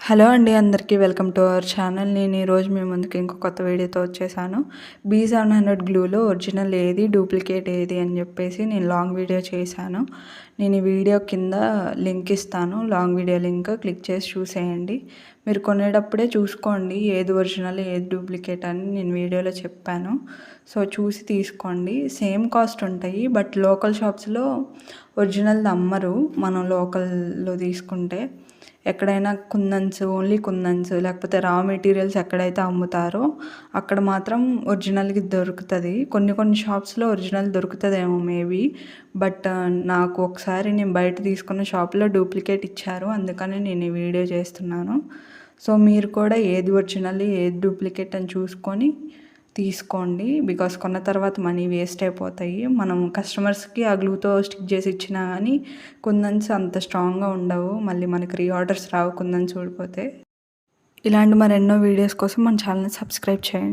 Hello అండి అందరికీ welcome to our channel. నేను ఈరోజు మీ ముందుకి ఇంకో కొత్త వీడియోతో వచ్చేసాను. B700 గ్లూలో ఒరిజినల్ ఏది, డూప్లికేట్ ఏది అని చెప్పేసి నేను లాంగ్ వీడియో చేశాను. నేను ఈ వీడియో కింద లింక్ ఇస్తాను. లాంగ్ వీడియో లింక్ క్లిక్ చేసి చూసేయండి. మీరు కొనేటప్పుడే చూసుకోండి ఏది ఒరిజినల్ ఏది డూప్లికేట్ అని నేను వీడియోలో చెప్పాను. సో చూసి తీసుకోండి. సేమ్ కాస్ట్ ఉంటాయి, బట్ లోకల్ షాప్స్లో ఒరిజినల్ది అమ్మరు. మనం లోకల్లో తీసుకుంటే ఎక్కడైనా కుందన్స్, ఓన్లీ కుందన్స్, లేకపోతే రా మెటీరియల్స్ ఎక్కడైతే అమ్ముతారో అక్కడ మాత్రం ఒరిజినల్కి దొరుకుతుంది. కొన్ని షాప్స్లో ఒరిజినల్ దొరుకుతుందేమో మేబీ, బట్ నాకు ఒకసారి నేను బయట తీసుకున్న షాప్లో డూప్లికేట్ ఇచ్చారు. అందుకని నేను ఈ వీడియో చేస్తున్నాను. సో మీరు కూడా ఏది ఒరిజినల్ ఏది డూప్లికేట్ అని చూసుకొని తీసుకోండి. బికాస్ కొన్న తర్వాత మనీ వేస్ట్ అయిపోతాయి. మనం కస్టమర్స్కి ఆ గ్లూతో స్టిక్ చేసి ఇచ్చినా కానీ కుందన్స్ అంత స్ట్రాంగ్గా ఉండవు. మళ్ళీ మనకి రీఆర్డర్స్ రావు కుందన్స్ ఊడిపోతే. ఇలాంటి మరెన్నో వీడియోస్ కోసం మన ఛానల్ని సబ్స్క్రైబ్ చేయండి.